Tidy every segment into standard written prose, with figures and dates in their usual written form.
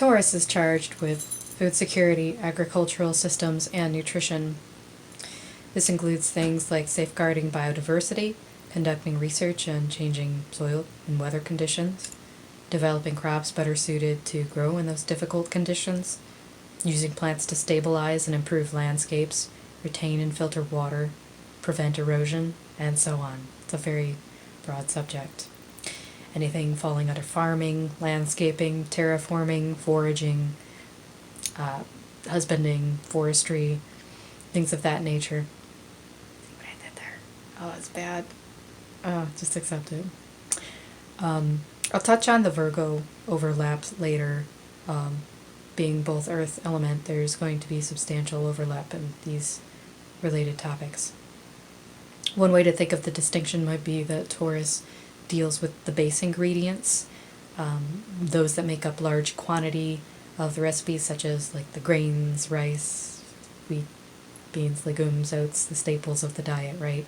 Taurus is charged with food security, agricultural systems, and nutrition. This includes things like safeguarding biodiversity, conducting research on changing soil and weather conditions, developing crops better suited to grow in those difficult conditions, using plants to stabilize and improve landscapes, retain and filter water, prevent erosion, and so on. It's a very broad subject. Anything falling under farming, landscaping, terraforming, foraging, husbanding, forestry, things of that nature. What I did there? Oh, it's bad. Oh, just accept it. I'll touch on the Virgo overlaps later. Being both earth element, there's going to be substantial overlap in these related topics. One way to think of the distinction might be that Taurus deals with the base ingredients, those that make up large quantity of the recipes, such as like the grains, rice, wheat, beans, legumes, oats, the staples of the diet, right?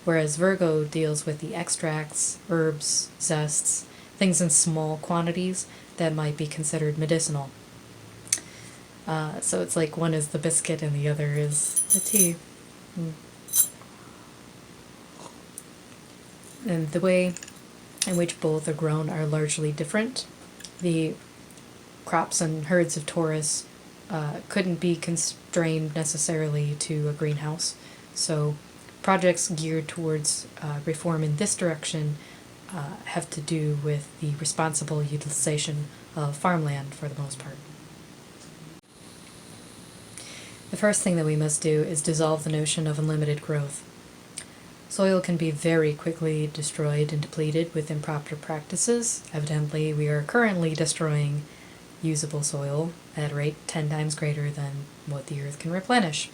Whereas Virgo deals with the extracts, herbs, zests, things in small quantities that might be considered medicinal. So it's like one is the biscuit and the other is the tea. And the way in which both are grown are largely different. The crops and herds of Taurus couldn't be constrained necessarily to a greenhouse, so projects geared towards reform in this direction have to do with the responsible utilization of farmland for the most part. The first thing that we must do is dissolve the notion of unlimited growth. Soil can be very quickly destroyed and depleted with improper practices. Evidently, we are currently destroying usable soil at a rate 10 times greater than what the earth can replenish.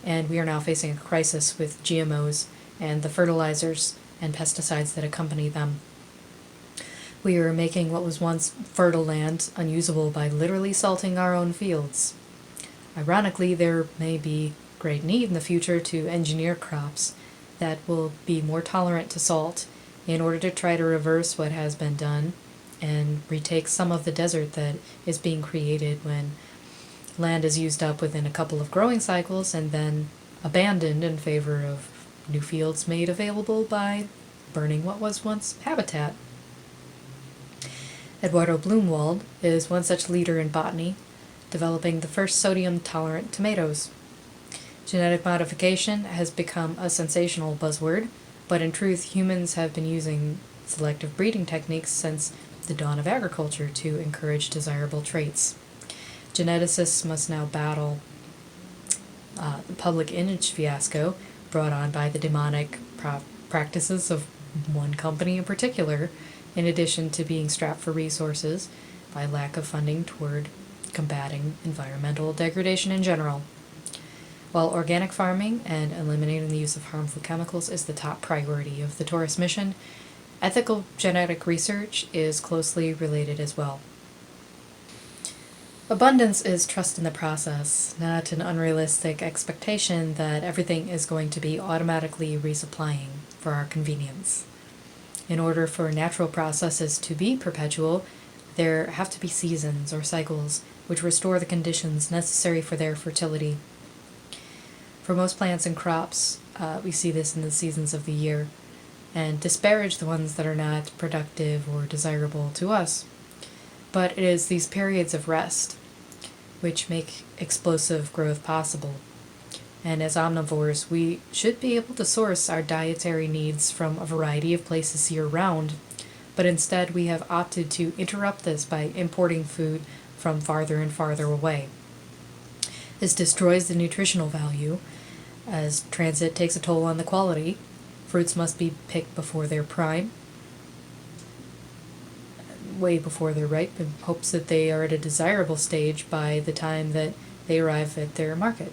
And we are now facing a crisis with GMOs and the fertilizers and pesticides that accompany them. We are making what was once fertile land unusable by literally salting our own fields. Ironically, there may be great need in the future to engineer crops that will be more tolerant to salt in order to try to reverse what has been done and retake some of the desert that is being created when land is used up within a couple of growing cycles and then abandoned in favor of new fields made available by burning what was once habitat. Eduardo Blumwald is one such leader in botany, developing the first sodium-tolerant tomatoes. Genetic modification has become a sensational buzzword, but in truth humans have been using selective breeding techniques since the dawn of agriculture to encourage desirable traits. Geneticists must now battle the public image fiasco brought on by the demonic practices of one company in particular, in addition to being strapped for resources by lack of funding toward combating environmental degradation in general. While organic farming and eliminating the use of harmful chemicals is the top priority of the Taurus mission, ethical genetic research is closely related as well. Abundance is trust in the process, not an unrealistic expectation that everything is going to be automatically resupplying for our convenience. In order for natural processes to be perpetual, there have to be seasons or cycles which restore the conditions necessary for their fertility. For most plants and crops, we see this in the seasons of the year, and disparage the ones that are not productive or desirable to us. But it is these periods of rest which make explosive growth possible. And as omnivores, we should be able to source our dietary needs from a variety of places year-round, but instead we have opted to interrupt this by importing food from farther and farther away. This destroys the nutritional value, as transit takes a toll on the quality. Fruits must be picked before they're prime, way before they're ripe, in hopes that they are at a desirable stage by the time that they arrive at their market.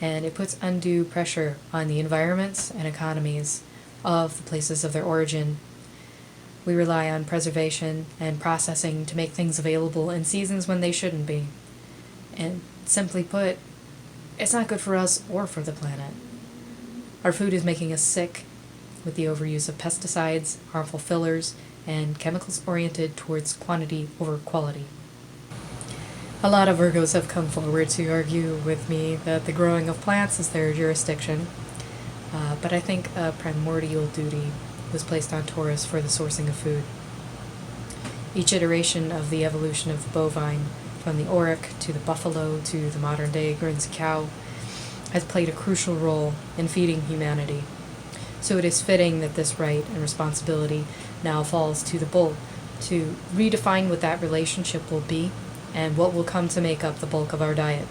And it puts undue pressure on the environments and economies of the places of their origin. We rely on preservation and processing to make things available in seasons when they shouldn't be. And simply put, it's not good for us or for the planet. Our food is making us sick with the overuse of pesticides, harmful fillers, and chemicals oriented towards quantity over quality. A lot of Virgos have come forward to argue with me that the growing of plants is their jurisdiction, but I think a primordial duty was placed on Taurus for the sourcing of food. Each iteration of the evolution of the bovine, from the auroch to the buffalo to the modern-day Guernsey cow, has played a crucial role in feeding humanity. So it is fitting that this right and responsibility now falls to the bull to redefine what that relationship will be and what will come to make up the bulk of our diet.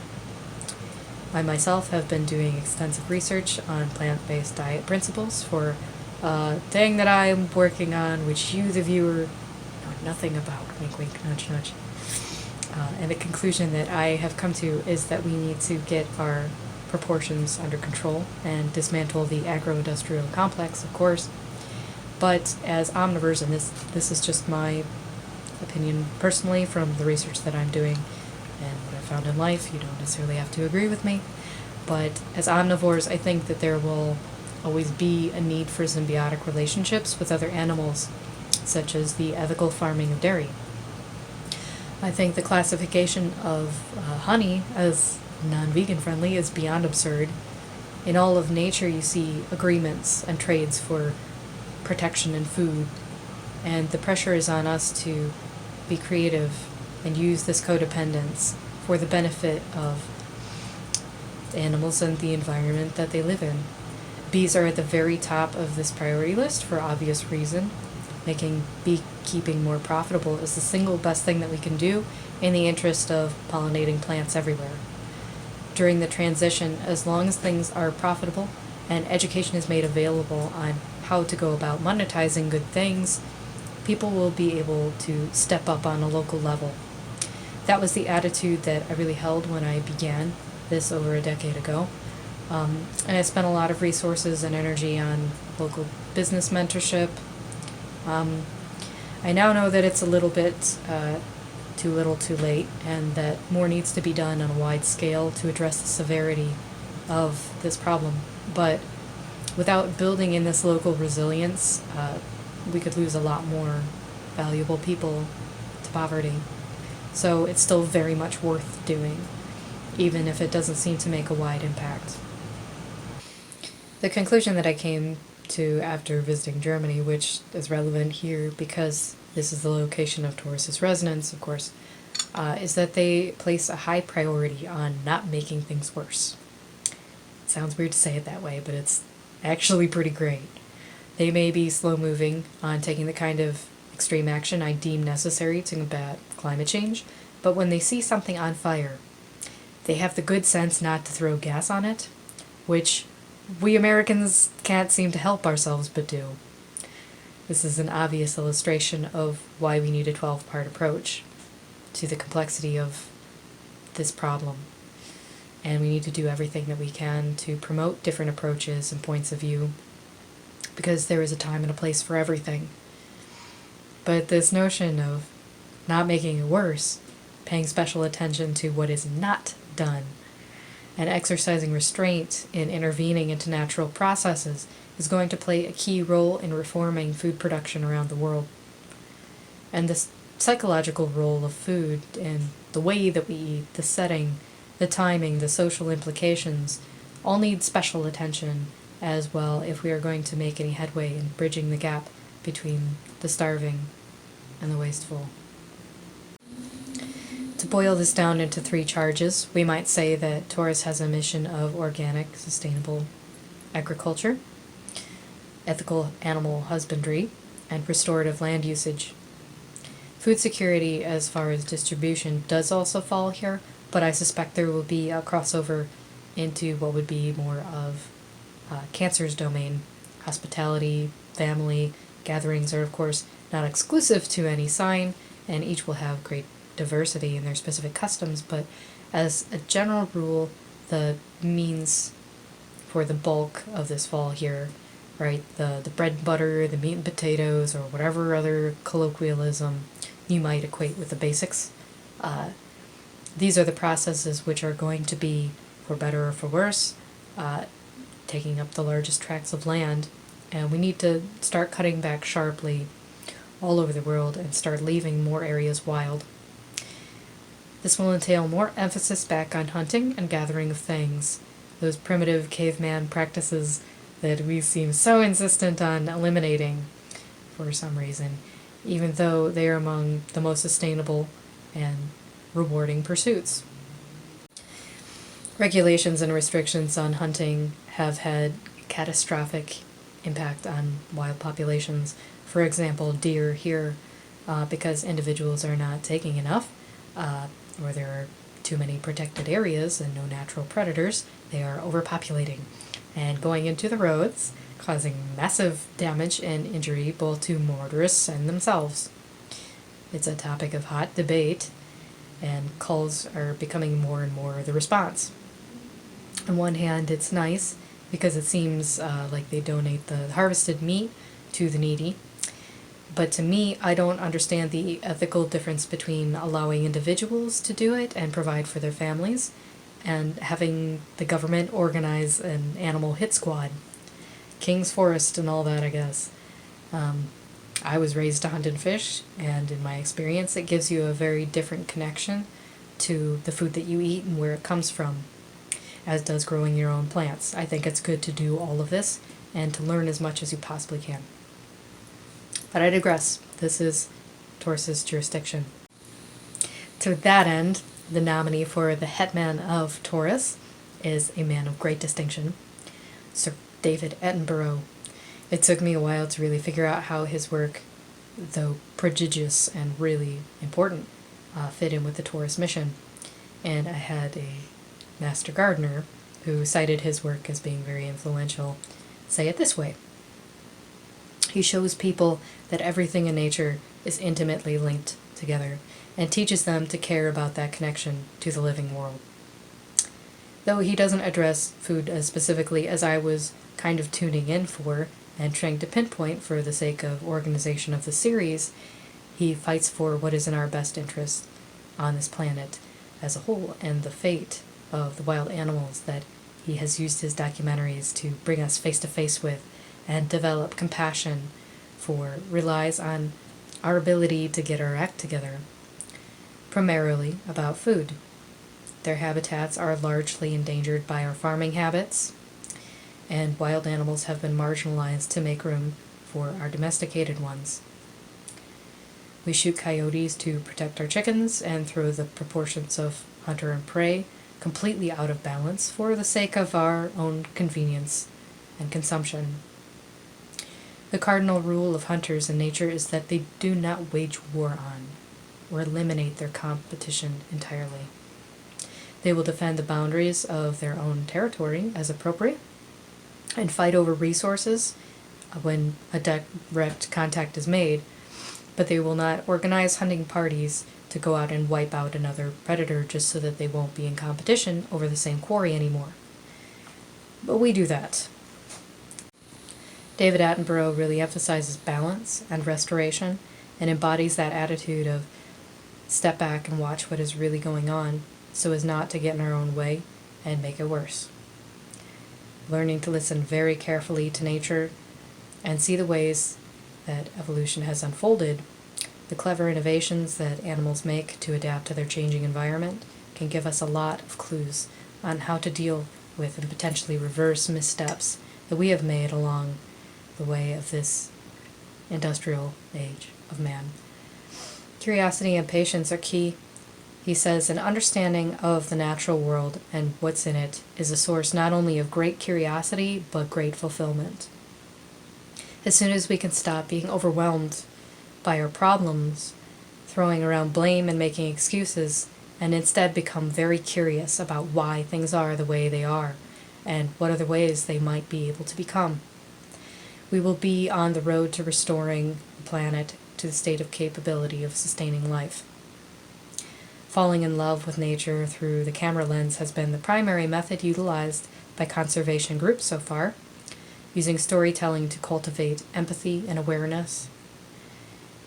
I myself have been doing extensive research on plant-based diet principles for a thing that I'm working on, which you, the viewer, know nothing about. Wink, wink, nudge, nudge. And the conclusion that I have come to is that we need to get our proportions under control and dismantle the agro-industrial complex, of course. But as omnivores, and this is just my opinion personally from the research that I'm doing and what I found in life, you don't necessarily have to agree with me, but as omnivores, I think that there will always be a need for symbiotic relationships with other animals, such as the ethical farming of dairy. I think the classification of honey as non-vegan friendly is beyond absurd. In all of nature, you see agreements and trades for protection and food, and the pressure is on us to be creative and use this codependence for the benefit of the animals and the environment that they live in. Bees are at the very top of this priority list for obvious reason. Making beekeeping more profitable is the single best thing that we can do in the interest of pollinating plants everywhere. During the transition, as long as things are profitable and education is made available on how to go about monetizing good things, people will be able to step up on a local level. That was the attitude that I really held when I began this over a decade ago. And I spent a lot of resources and energy on local business mentorship. I now know that it's a little bit too little too late, and that more needs to be done on a wide scale to address the severity of this problem. But without building in this local resilience, we could lose a lot more valuable people to poverty. So it's still very much worth doing, even if it doesn't seem to make a wide impact. The conclusion that I came to after visiting Germany, which is relevant here because this is the location of Taurus's resonance, of course, is that they place a high priority on not making things worse. It sounds weird to say it that way, but it's actually pretty great. They may be slow-moving on taking the kind of extreme action I deem necessary to combat climate change, but when they see something on fire, they have the good sense not to throw gas on it, which we Americans can't seem to help ourselves but do. This is an obvious illustration of why we need a 12-part approach to the complexity of this problem. And we need to do everything that we can to promote different approaches and points of view, because there is a time and a place for everything. But this notion of not making it worse, paying special attention to what is not done, and exercising restraint in intervening into natural processes is going to play a key role in reforming food production around the world. And this psychological role of food and the way that we eat, the setting, the timing, the social implications, all need special attention as well if we are going to make any headway in bridging the gap between the starving and the wasteful. To boil this down into 3 charges, we might say that Taurus has a mission of organic, sustainable agriculture, ethical animal husbandry, and restorative land usage. Food security as far as distribution does also fall here, but I suspect there will be a crossover into what would be more of Cancer's domain. Hospitality, family, gatherings are of course not exclusive to any sign, and each will have great diversity in their specific customs, but as a general rule, the means for the bulk of this fall here, right, the bread and butter, the meat and potatoes, or whatever other colloquialism you might equate with the basics, these are the processes which are going to be, for better or for worse, taking up the largest tracts of land, and we need to start cutting back sharply all over the world and start leaving more areas wild. This will entail more emphasis back on hunting and gathering of things, those primitive caveman practices that we seem so insistent on eliminating for some reason, even though they are among the most sustainable and rewarding pursuits. Regulations and restrictions on hunting have had catastrophic impact on wild populations. For example, deer here, because individuals are not taking enough, or there are too many protected areas and no natural predators, they are overpopulating and going into the roads, causing massive damage and injury both to motorists and themselves. It's a topic of hot debate, and culls are becoming more and more the response. On one hand, it's nice because it seems like they donate the harvested meat to the needy. But to me, I don't understand the ethical difference between allowing individuals to do it and provide for their families and having the government organize an animal hit squad. King's Forest and all that, I guess. I was raised to hunt and fish, and in my experience, it gives you a very different connection to the food that you eat and where it comes from, as does growing your own plants. I think it's good to do all of this and to learn as much as you possibly can. But I digress. This is Taurus's jurisdiction. To that end, the nominee for the Hetman of Taurus is a man of great distinction, Sir David Attenborough. It took me a while to really figure out how his work, though prodigious and really important, fit in with the Taurus mission. And I had a master gardener who cited his work as being very influential say it this way: he shows people that everything in nature is intimately linked together and teaches them to care about that connection to the living world. Though he doesn't address food as specifically as I was kind of tuning in for and trying to pinpoint for the sake of organization of the series, he fights for what is in our best interest on this planet as a whole and the fate of the wild animals that he has used his documentaries to bring us face to face with and develop compassion for relies on our ability to get our act together, primarily about food. Their habitats are largely endangered by our farming habits, and wild animals have been marginalized to make room for our domesticated ones. We shoot coyotes to protect our chickens and throw the proportions of hunter and prey completely out of balance for the sake of our own convenience and consumption. The cardinal rule of hunters in nature is that they do not wage war on or eliminate their competition entirely. They will defend the boundaries of their own territory as appropriate and fight over resources when a direct contact is made, but they will not organize hunting parties to go out and wipe out another predator just so that they won't be in competition over the same quarry anymore. But we do that. David Attenborough really emphasizes balance and restoration and embodies that attitude of step back and watch what is really going on so as not to get in our own way and make it worse. Learning to listen very carefully to nature and see the ways that evolution has unfolded, the clever innovations that animals make to adapt to their changing environment can give us a lot of clues on how to deal with and potentially reverse missteps that we have made along the way of this industrial age of man. Curiosity and patience are key. He says an understanding of the natural world and what's in it is a source not only of great curiosity, but great fulfillment. As soon as we can stop being overwhelmed by our problems, throwing around blame and making excuses, and instead become very curious about why things are the way they are, and what other ways they might be able to become, we will be on the road to restoring the planet to the state of capability of sustaining life. Falling in love with nature through the camera lens has been the primary method utilized by conservation groups so far, using storytelling to cultivate empathy and awareness.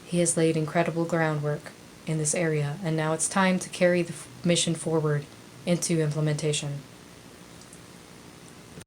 He has laid incredible groundwork in this area, and now it's time to carry the mission forward into implementation.